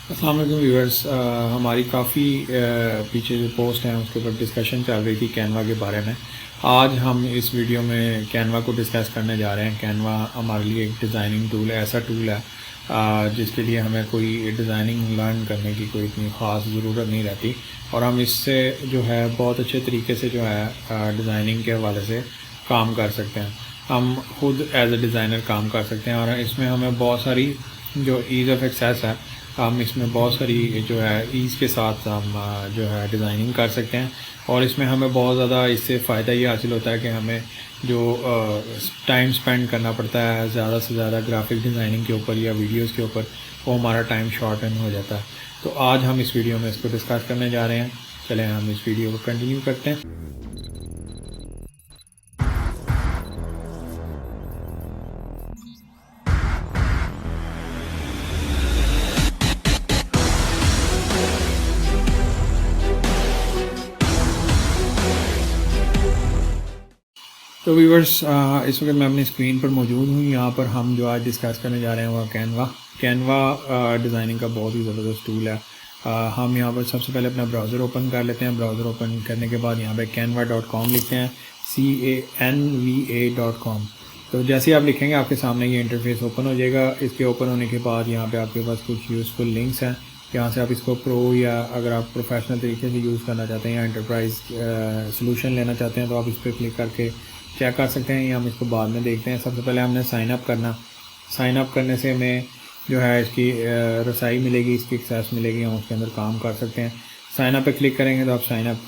अस्सलाम वालेकुम व्यूअर्स, हमारी काफ़ी पीछे जो पोस्ट हैं उसके ऊपर डिस्कशन चल रही थी कैनवा के बारे में। आज हम इस वीडियो में कैनवा को डिस्कस करने जा रहे हैं। कैनवा हमारे लिए एक डिज़ाइनिंग टूल है, ऐसा टूल है जिसके लिए हमें कोई डिज़ाइनिंग लर्न करने की कोई इतनी ख़ास ज़रूरत नहीं रहती और हम इससे जो है बहुत अच्छे तरीके से जो है डिज़ाइनिंग के हवाले से काम कर सकते हैं। हम खुद एज ए डिज़ाइनर काम कर सकते हैं और इसमें हमें बहुत सारी जो ईज़ ऑफ एक्सेस है, हम इसमें बहुत सारी जो है ईज़ के साथ हम जो है डिज़ाइनिंग कर सकते हैं और इसमें हमें बहुत ज़्यादा इससे फ़ायदा ये हासिल होता है कि हमें जो टाइम स्पेंड करना पड़ता है ज़्यादा से ज़्यादा ग्राफिक डिज़ाइनिंग के ऊपर या वीडियोस के ऊपर, वो हमारा टाइम शॉर्टन हो जाता है। तो आज हम इस वीडियो में इसको डिस्कस करने जा रहे हैं। चलें हम इस वीडियो को कंटिन्यू करते हैं। तो व्यूवर्स, इस वक्त मैं अपनी स्क्रीन पर मौजूद हूँ। यहाँ पर हम जो आज डिस्कस करने जा रहे हैं वह कैनवा डिज़ाइनिंग का बहुत ही ज़बरदस्त टूल है। हम यहाँ पर सबसे पहले अपना ब्राउज़र ओपन कर लेते हैं। ब्राउज़र ओपन करने के बाद यहाँ पे canva.com लिखते हैं, canva.com। तो जैसे ही आप लिखेंगे आपके सामने ये इंटरफेस ओपन हो जाएगा। इसके ओपन होने के बाद यहाँ पे आपके पास कुछ यूज़फुल लिंक्स हैं। यहाँ से आप इसको प्रो या अगर आप प्रोफेशनल तरीके से यूज़ करना चाहते हैं या एंटरप्राइज सोल्यूशन लेना चाहते हैं तो आप इस पर क्लिक करके चेक कर सकते हैं या हम इसको बाद में देखते हैं। सबसे पहले हमने साइन अप करना। साइन अप करने से हमें जो है इसकी रसाई मिलेगी, इसकी एक्सेस मिलेगी, हम उसके अंदर काम कर सकते हैं। साइन अप पे क्लिक करेंगे तो आप साइन अप,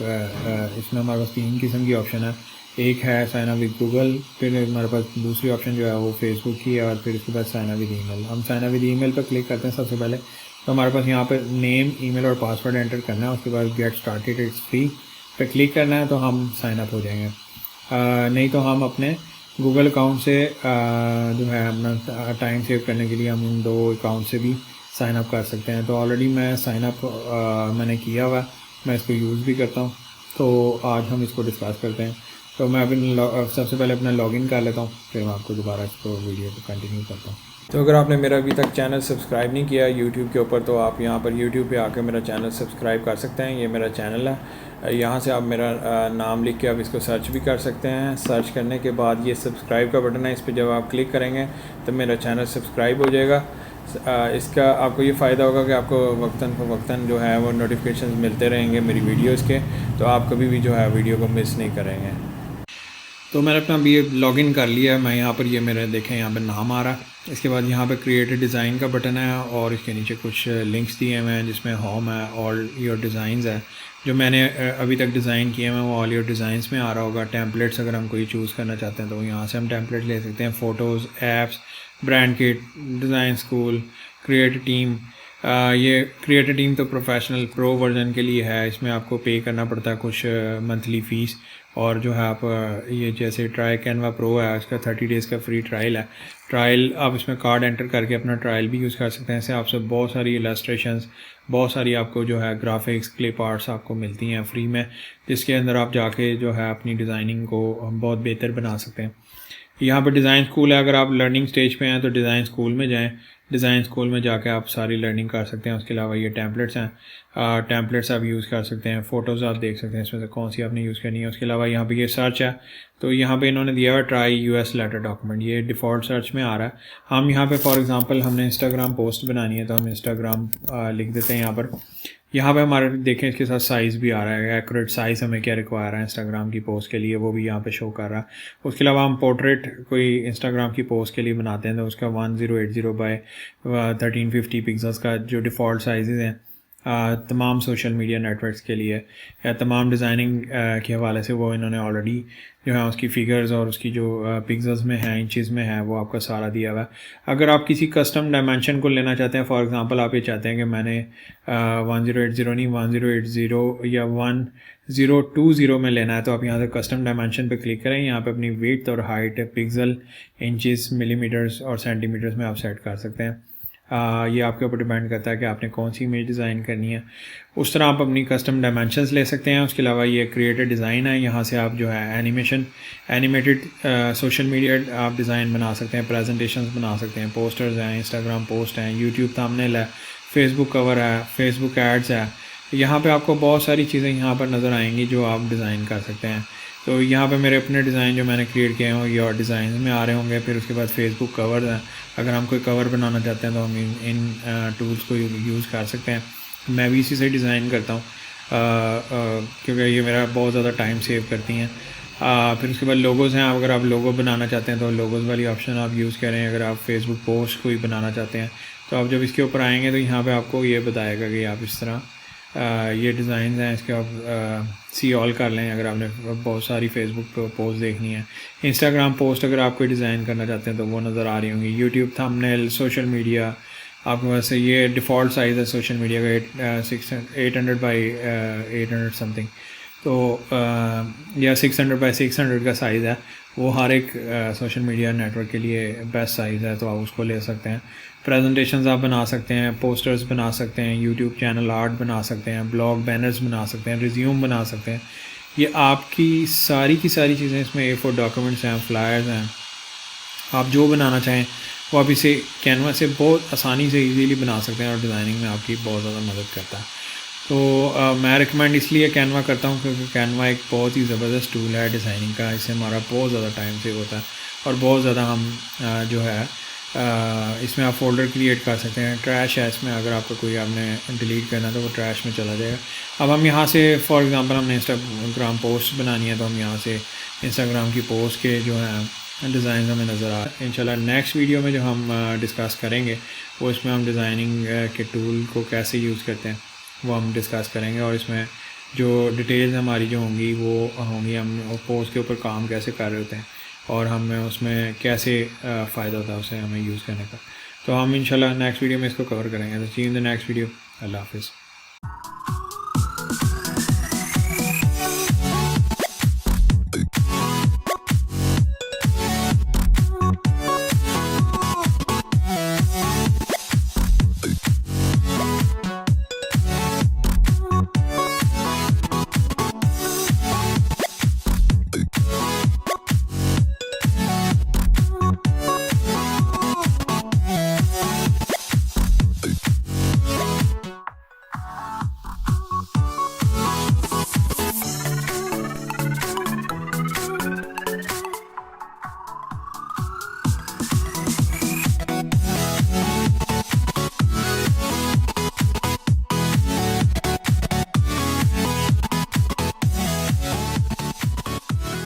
इसमें हमारे पास 3 किस्म की ऑप्शन है। एक है साइन अप विद गूगल, फिर हमारे पास दूसरी ऑप्शन जो है वो फेसबुक की है और फिर उसके बाद साइन अप विद ईमेल। हम साइन अप विद ईमेल पर क्लिक करते हैं सबसे पहले। तो हमारे पास यहाँ पर नेम, ईमेल और पासवर्ड एंटर करना है। उसके बाद गेट स्टार्टेड इट्स फ्री पे क्लिक करना है तो हम साइन अप हो जाएंगे। नहीं तो हम अपने गूगल अकाउंट से जो है अपना टाइम सेव करने के लिए हम इन 2 अकाउंट से भी साइन अप कर सकते हैं। तो ऑलरेडी मैं साइन अप मैंने किया हुआ, मैं इसको यूज़ भी करता हूँ। तो आज हम इसको डिस्कस करते हैं। तो मैं अभी सबसे पहले अपना लॉगिन कर लेता हूँ, फिर मैं आपको दोबारा इसको वीडियो को कंटिन्यू करता हूँ। तो अगर आपने मेरा अभी तक चैनल सब्सक्राइब नहीं किया यूट्यूब के ऊपर तो आप यहाँ पर यूट्यूब पे आकर मेरा चैनल सब्सक्राइब कर सकते हैं। ये मेरा चैनल है। यहाँ से आप मेरा नाम लिख के आप इसको सर्च भी कर सकते हैं। सर्च करने के बाद ये सब्सक्राइब का बटन है, इस पर जब आप क्लिक करेंगे तो मेरा चैनल सब्सक्राइब हो जाएगा। इसका आपको ये फ़ायदा होगा कि आपको वक्तन जो है वो नोटिफिकेशन मिलते रहेंगे मेरी वीडियोज़ के, तो आप कभी भी जो है वीडियो को मिस नहीं करेंगे। तो मैंने अपना अभी लॉगिन कर लिया है। मैं यहाँ पर ये मेरे देखें यहाँ पर नाम आ रहा है। इसके बाद यहाँ पे क्रिएट डिज़ाइन का बटन है और इसके नीचे कुछ लिंक्स दिए हुए हैं जिसमें होम है, ऑल योर डिज़ाइंस है। जो मैंने अभी तक डिज़ाइन किए हैं वो ऑल योर डिज़ाइंस में आ रहा होगा। टेम्पलेट्स अगर हम कोई चूज़ करना चाहते हैं तो यहाँ से हम टेम्पलेट ले सकते हैं। Photos, apps, brand kit, design school, create team. ये क्रिएटर टीम तो प्रोफेशनल प्रो वर्जन के लिए है। इसमें आपको पे करना पड़ता है कुछ मंथली फ़ीस और जो है आप ये जैसे ट्राई कैनवा प्रो है इसका 30 डेज़ का फ्री ट्रायल है। ट्रायल आप इसमें कार्ड एंटर करके अपना ट्रायल भी यूज़ कर सकते हैं। इससे आपसे बहुत सारी इलस्ट्रेशंस, बहुत सारी आपको जो है ग्राफिक्स, क्लिप आर्ट्स आपको मिलती हैं फ्री में, जिसके अंदर आप जाके जो है अपनी डिज़ाइनिंग को बहुत बेहतर बना सकते हैं। यहाँ पर डिज़ाइन स्कूल है। अगर आप लर्निंग स्टेज पे हैं तो डिज़ाइन स्कूल में जाएं। डिज़ाइन स्कूल में जाके आप सारी लर्निंग कर सकते हैं। उसके अलावा ये टेम्पलेट्स हैं, टेम्पलेट्स आप यूज़ कर सकते हैं। फ़ोटोज़ आप देख सकते हैं इसमें से कौन सी आपने यूज़ करनी है। उसके अलावा यहाँ पे ये सर्च है, तो यहाँ पे इन्होंने दिया हुआ ट्राई यूएस लेटर डॉक्यूमेंट, ये डिफ़ॉल्ट सर्च में आ रहा है। हम यहाँ पे फॉर एग्जांपल हमने इंस्टाग्राम पोस्ट बनानी है तो हम इंस्टाग्राम लिख देते हैं यहाँ पर। यहाँ पे हमारे देखें इसके साथ साइज़ भी आ रहा है, एक्यूरेट साइज़ हमें क्या रिक्वायर है इंस्टाग्राम की पोस्ट के लिए वो भी यहाँ पे शो कर रहा है। उसके अलावा हम पोर्ट्रेट कोई इंस्टाग्राम की पोस्ट के लिए बनाते हैं तो उसका 1080 बाय 1350 पिक्सल्स का जो डिफ़ॉल्ट साइज़ हैं तमाम सोशल मीडिया नेटवर्क्स के लिए या तमाम डिज़ाइनिंग के हवाले से वो इन्होंने ऑलरेडी जो है उसकी फ़िगर्स और उसकी जो पिक्सल्स में है, इंचज़ में है, वो आपका सारा दिया हुआ है। अगर आप किसी कस्टम डायमेंशन को लेना चाहते हैं, फॉर एग्जांपल आप ये चाहते हैं कि मैंने 1080 नहीं 1080 या 1020 में लेना है तो आप यहाँ से कस्टम डायमेंशन पे क्लिक करें। यहाँ पे अपनी विड्थ और हाइट पिक्सल, इंचज़, मिलीमीटर्स और सेंटीमीटर्स में आप सेट कर सकते हैं। ये आपके ऊपर डिपेंड करता है कि आपने कौन सी इमेज डिज़ाइन करनी है। उस तरह आप अपनी कस्टम डायमेंशंस ले सकते हैं। उसके अलावा ये क्रिएटेड डिज़ाइन है, यहाँ से आप जो है एनिमेटेड सोशल मीडिया आप डिज़ाइन बना सकते हैं, प्रेजेंटेशंस बना सकते हैं, पोस्टर्स हैं, इंस्टाग्राम पोस्ट हैं, यूट्यूब थंबनेल है, फेसबुक कवर है, फेसबुक एड्स है। यहाँ पे आपको बहुत सारी चीज़ें यहाँ पर नज़र आएंगी जो आप डिज़ाइन कर सकते हैं। तो यहाँ पे मेरे अपने डिज़ाइन जो मैंने क्रिएट किए हैं ये और डिज़ाइन में आ रहे होंगे। फिर उसके बाद फेसबुक कवर है, अगर हम कोई कवर बनाना चाहते हैं तो हम इन टूल्स को यूज़ कर सकते हैं। मैं भी इसी से डिज़ाइन करता हूँ क्योंकि ये मेरा बहुत ज़्यादा टाइम सेव करती हैं। फिर उसके बाद लोगोज़ हैं, अगर आप लोगो बनाना चाहते हैं तो लोगोज़ वाली ऑप्शन आप यूज़ करें। अगर आप फेसबुक पोस्ट कोई बनाना चाहते हैं तो आप जब इसके ऊपर आएंगे तो यहाँ पे आपको ये बताएगा कि आप इस तरह ये डिज़ाइन हैं, इसके आप सी ऑल कर लें अगर आपने बहुत सारी फेसबुक पोस्ट देखनी है। इंस्टाग्राम पोस्ट अगर आप कोई डिज़ाइन करना चाहते हैं तो वो नज़र आ रही होंगी। यूट्यूब थंबनेल, सोशल मीडिया आपके पास ये डिफ़ॉल्ट साइज़ है सोशल मीडिया का 800 बाई 800 समथिंग, तो या 600 बाई 600 का साइज़ है। वो हर एक सोशल मीडिया नेटवर्क के लिए बेस्ट साइज़ है, तो आप उसको ले सकते हैं। प्रेजेंटेशंस आप बना सकते हैं, पोस्टर्स बना सकते हैं, यूट्यूब चैनल आर्ट बना सकते हैं, ब्लॉग बैनर्स बना सकते हैं, रिज्यूम बना सकते हैं। ये आपकी सारी की सारी चीज़ें इसमें A4 डॉक्यूमेंट्स हैं, फ्लायर्स हैं। आप जो बनाना चाहें वो आप इसे कैनवा से बहुत आसानी से इजीली बना सकते हैं और डिज़ाइनिंग में आपकी बहुत ज़्यादा मदद करता है। तो मैं रिकमेंड इसलिए कैनवा करता हूँ क्योंकि कैनवा एक बहुत ही ज़बरदस्त टूल है डिज़ाइनिंग का। इससे हमारा बहुत ज़्यादा टाइम सेव होता है और बहुत ज़्यादा हम जो है इसमें आप फ़ोल्डर क्रिएट कर सकते हैं। ट्रैश है इसमें, अगर आपका कोई आपने डिलीट करना है तो वो ट्रैश में चला जाएगा। अब हम यहाँ से फॉर एग्ज़ाम्पल हमने इंस्टाग्राम पोस्ट बनानी है तो हम यहाँ से इंस्टाग्राम की पोस्ट के जो है डिज़ाइन हमें नज़र आ रहा है। इंशाल्लाह नेक्स्ट वीडियो में जो हम डिस्कस करेंगे वो इसमें हम डिज़ाइनिंग के टूल को कैसे यूज़ करते हैं वो हम डिस्कस करेंगे। और इसमें जो डिटेल्स हमारी जो होंगी वो होंगी हम पोस्ट के ऊपर काम कैसे कर रहे होते हैं और हमें उसमें कैसे फ़ायदा होता है उसे हमें यूज़ करने का। तो हम इंशाल्लाह नेक्स्ट वीडियो में इसको कवर करेंगे। तो सी इन द नेक्स्ट वीडियो। अल्लाह हाफ़िज़।